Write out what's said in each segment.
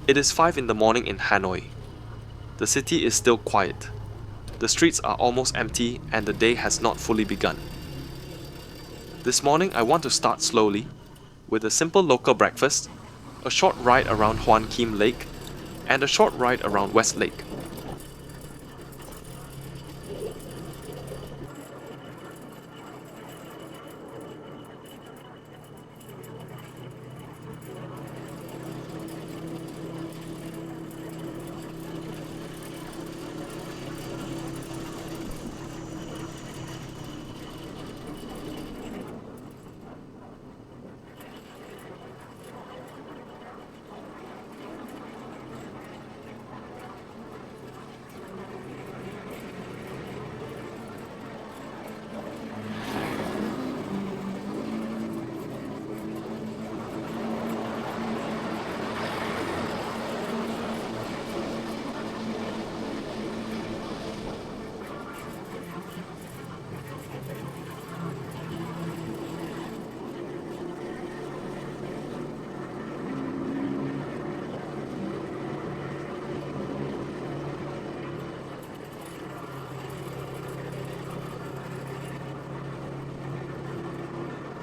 It is 5 in the morning in Hanoi. The city is still quiet. The streets are almost empty and the day has not fully begun. This morning I want to start slowly, with a simple local breakfast, a short ride around Hoan Kim Lake, and a short ride around West Lake.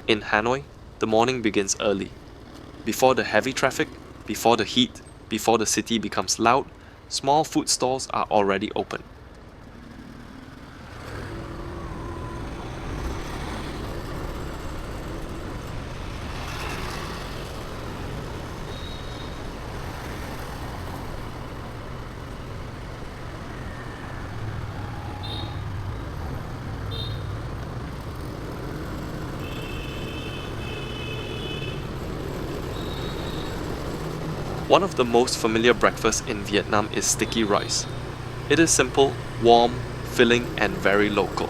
In Hanoi, the morning begins early. Before the heavy traffic, before the heat, before the city becomes loud, small food stalls are already open. One of the most familiar breakfasts in Vietnam is sticky rice. It is simple, warm, filling, and very local.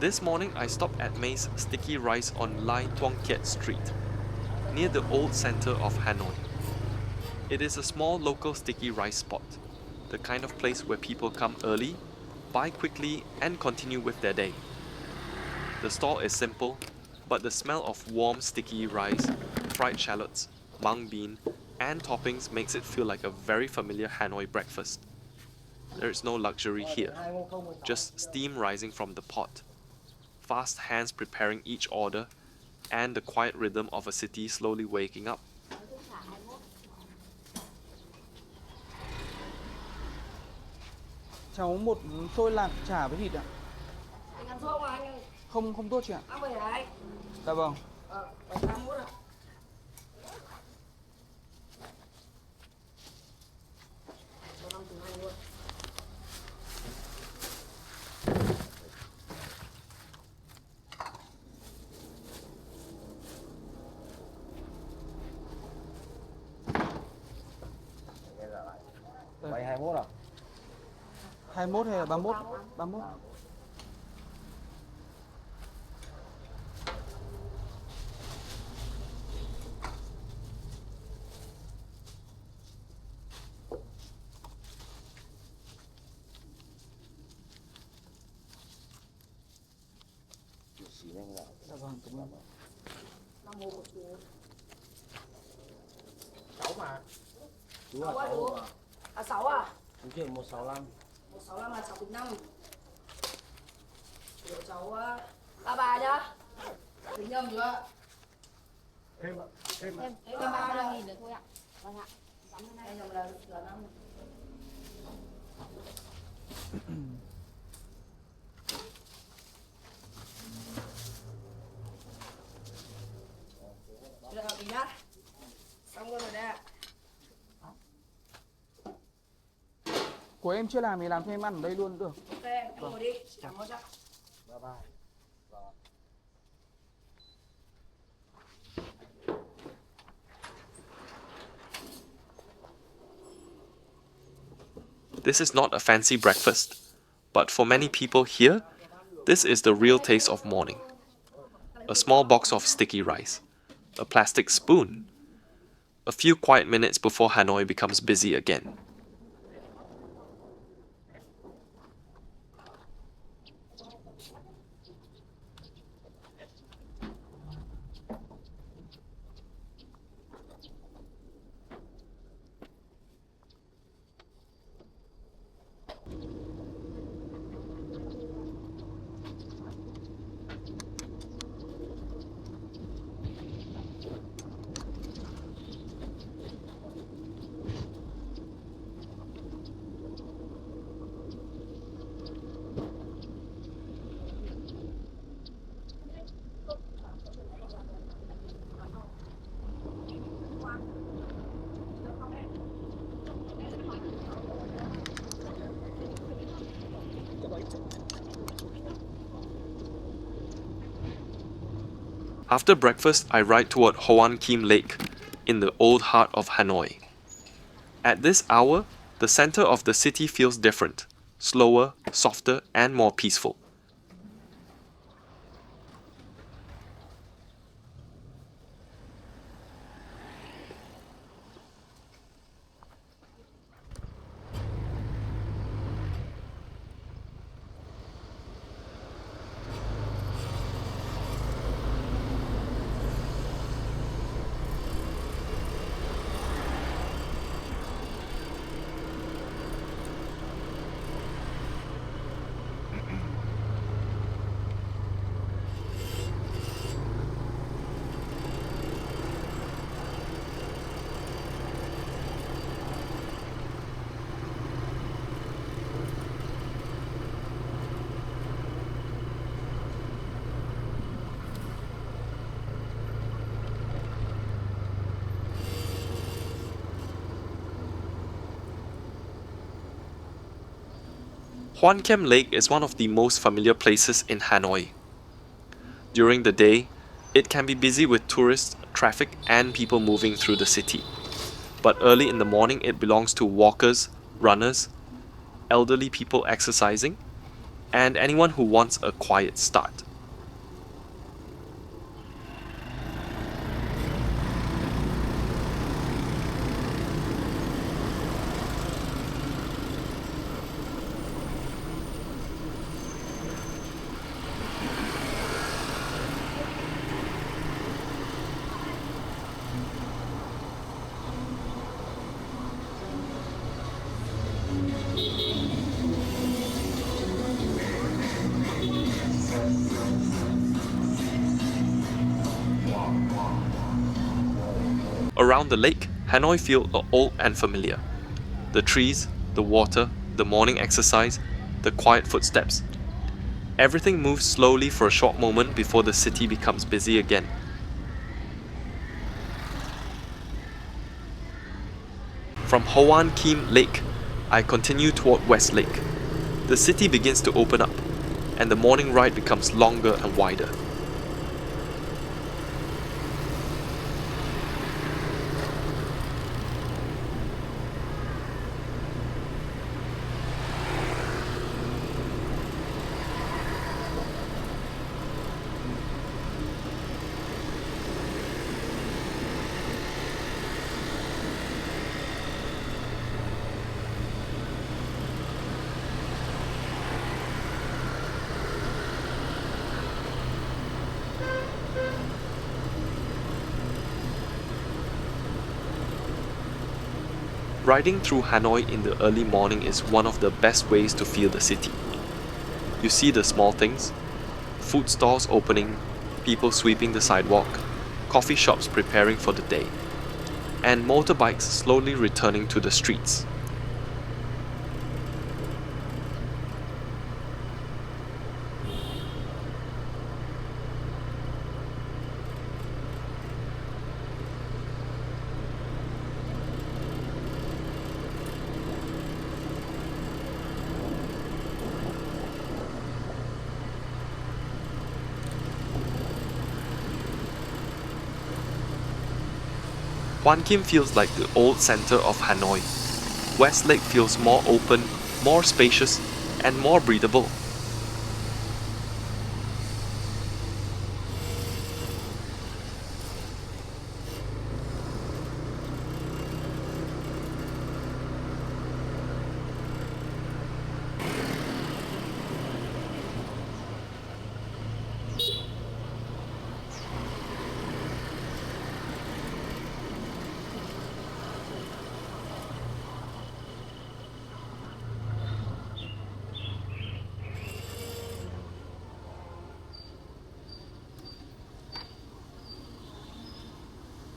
This morning I stopped at May's Sticky Rice on Lai Tuong Kiat Street, near the old centre of Hanoi. It is a small local sticky rice spot, the kind of place where people come early, buy quickly, and continue with their day. The stall is simple, but the smell of warm sticky rice, fried shallots, mung bean, and toppings makes it feel like a very familiar Hanoi breakfast. There is no luxury here, just steam rising from the pot, fast hands preparing each order, and the quiet rhythm of a city slowly waking up. Cháu một xôi lạc chả với thịt ạ. Anh ăn xôi mà anh ơi. Không, không tốt chị ạ. Ăn về hả anh? Dạ vâng. 781 ạ. Cho 5 từ anh luôn. Vậy 21 à? 21 hay là 31? 31. Dạ vâng, cảm ơn. 51 một chú. 6 mà. Chú là 6 à 6 chú? mà. À 6 à? Chú chuyển 165. 165 là cháu tính 5. Để cháu 33 nhá. Tính nhầm chưa? Thêm ạ. Thêm ạ. Thêm 35.000 được thôi ạ. Vâng ạ. Em nhầm là 5. Được rồi tí nhá. Xong luôn rồi đấy ạ. Của em chưa làm thì làm cho em ăn ở đây luôn được. Ok, em ngồi đi. Chị cảm ơn chắc. Bye bye. This is not a fancy breakfast, but for many people here, this is the real taste of morning. A small box of sticky rice, a plastic spoon. A few quiet minutes before Hanoi becomes busy again. After breakfast, I ride toward Ho Kim Lake in the old heart of Hanoi. At this hour, the center of the city feels different, slower, softer, and more peaceful. Ho Kim Lake is one of the most familiar places in Hanoi. During the day, it can be busy with tourists, traffic, and people moving through the city. But early in the morning, it belongs to walkers, runners, elderly people exercising, and anyone who wants a quiet start. Around the lake, Hanoi feels old and familiar. The trees, the water, the morning exercise, the quiet footsteps. Everything moves slowly for a short moment before the city becomes busy again. From Ho Kim Lake, I continue toward West Lake. The city begins to open up, and the morning ride becomes longer and wider. Riding through Hanoi in the early morning is one of the best ways to feel the city. You see the small things, food stalls opening, people sweeping the sidewalk, coffee shops preparing for the day, and motorbikes slowly returning to the streets. Ho Kim feels like the old center of Hanoi. West Lake feels more open, more spacious, and more breathable.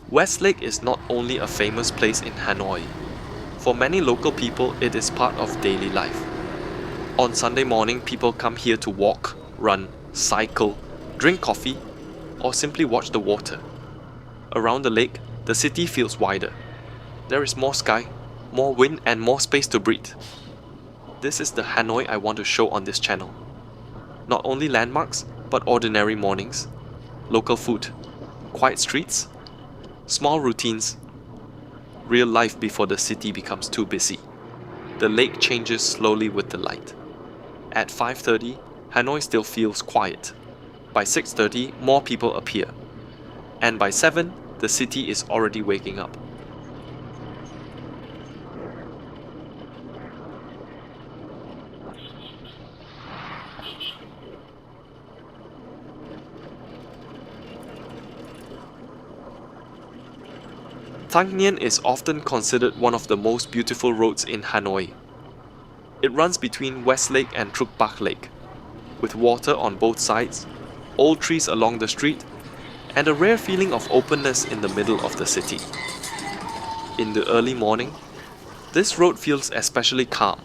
Westlake is not only a famous place in Hanoi. For many local people, it is part of daily life. On Sunday morning, people come here to walk, run, cycle, drink coffee, or simply watch the water. Around the lake, the city feels wider. There is more sky, more wind, and more space to breathe. This is the Hanoi I want to show on this channel. Not only landmarks, but ordinary mornings, local food, quiet streets, small routines, real life before the city becomes too busy. The lake changes slowly with the light. At 5:30, Hanoi still feels quiet. By 6:30, more people appear. And by 7, the city is already waking up. Thanh Nghien is often considered one of the most beautiful roads in Hanoi. It runs between Westlake and Truc Park Lake, with water on both sides, old trees along the street, and a rare feeling of openness in the middle of the city. In the early morning, this road feels especially calm.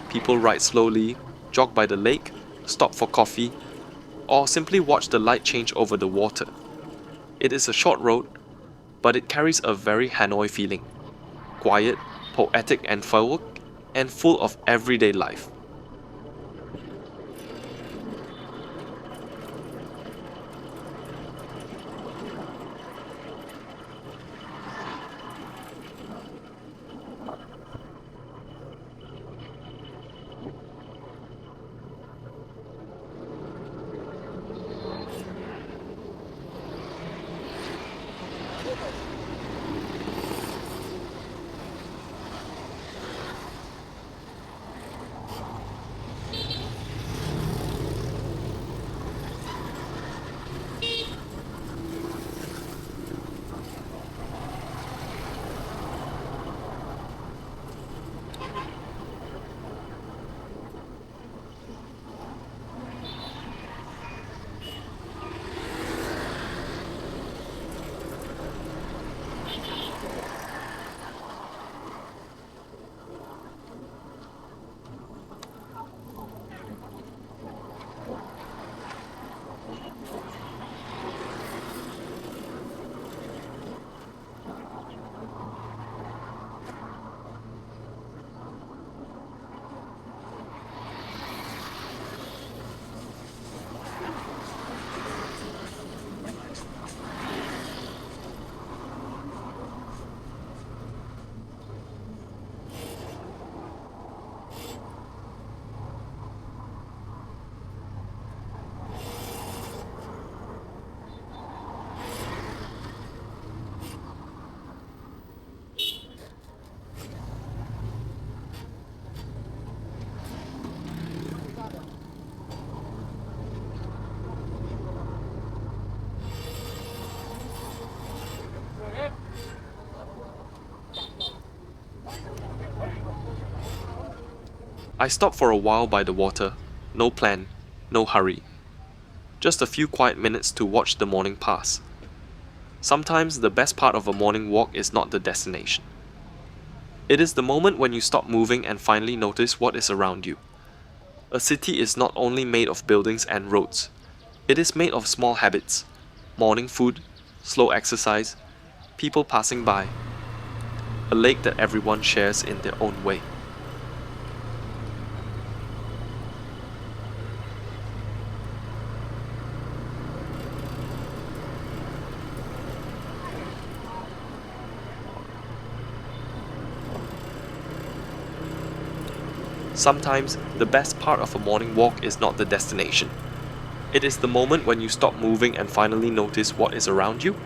People ride slowly, jog by the lake, stop for coffee, or simply watch the light change over the water. It is a short road, but it carries a very Hanoi feeling. Quiet, poetic and forward, and full of everyday life. I stopped for a while by the water. No plan, no hurry. Just a few quiet minutes to watch the morning pass. Sometimes the best part of a morning walk is not the destination. It is the moment when you stop moving and finally notice what is around you. A city is not only made of buildings and roads. It is made of small habits. Morning food, slow exercise, people passing by. A lake that everyone shares in their own way. Sometimes, the best part of a morning walk is not the destination. It is the moment when you stop moving and finally notice what is around you.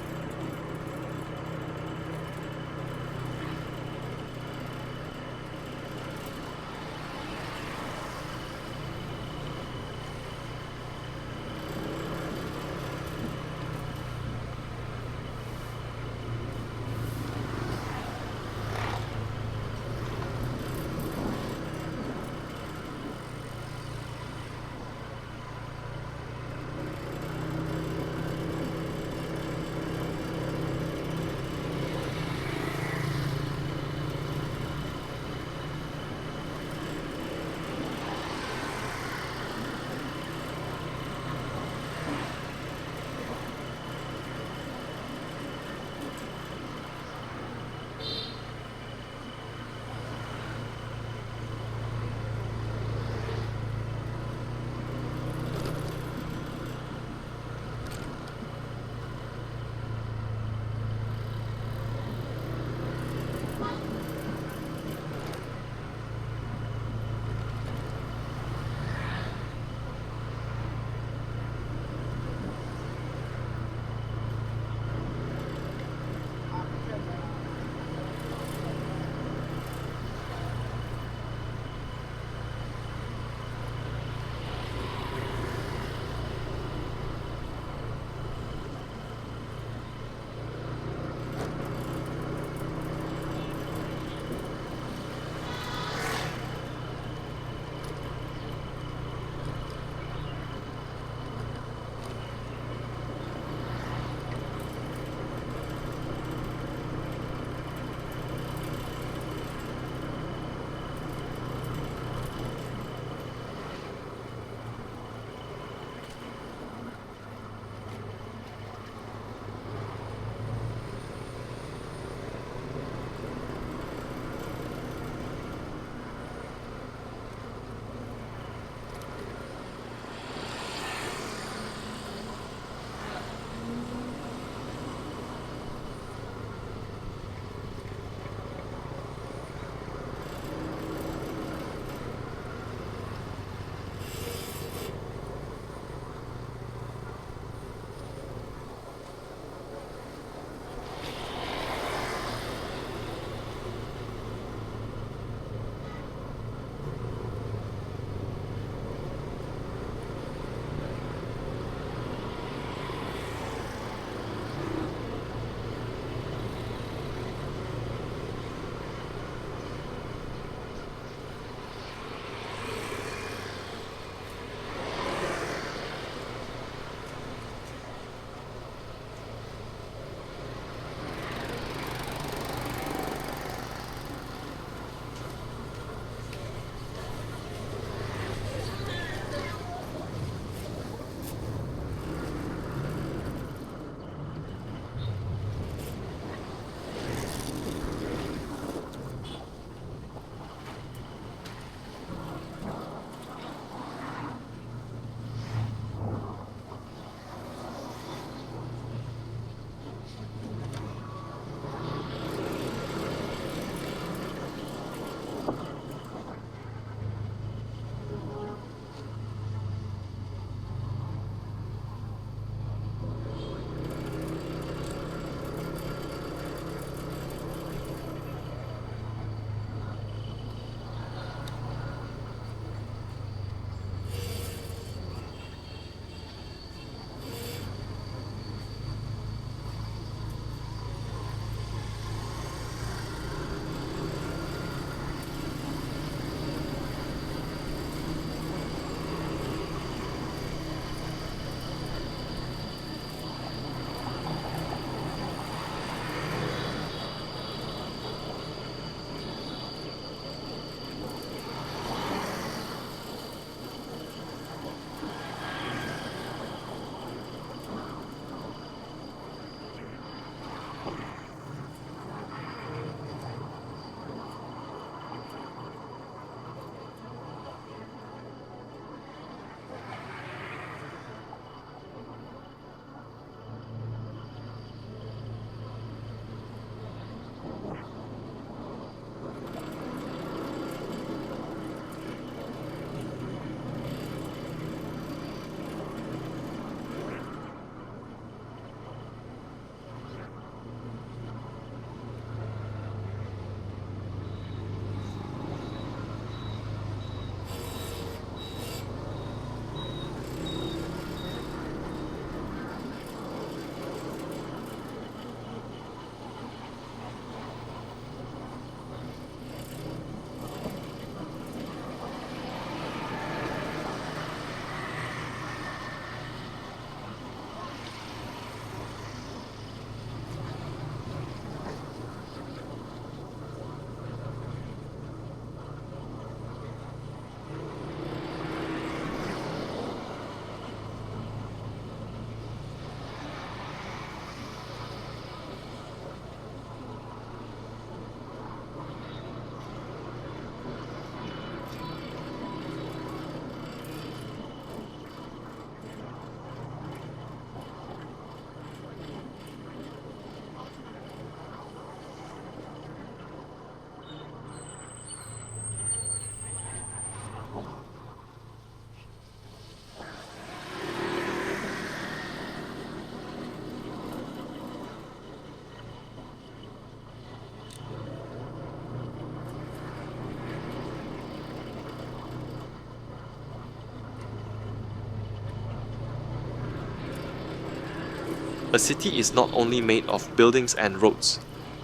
A city is not only made of buildings and roads,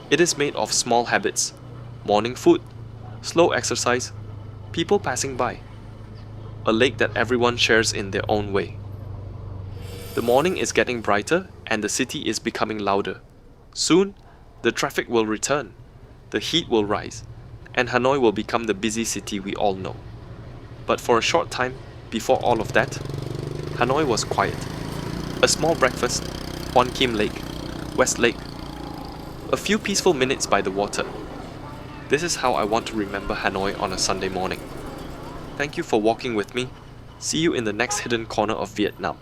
it is made of small habits, morning food, slow exercise, people passing by, a lake that everyone shares in their own way. The morning is getting brighter and the city is becoming louder. Soon, the traffic will return, the heat will rise, and Hanoi will become the busy city we all know. But for a short time, before all of that, Hanoi was quiet. A small breakfast, Hon Kim Lake, West Lake, a few peaceful minutes by the water. This is how I want to remember Hanoi on a Sunday morning. Thank you for walking with me. See you in the next hidden corner of Vietnam.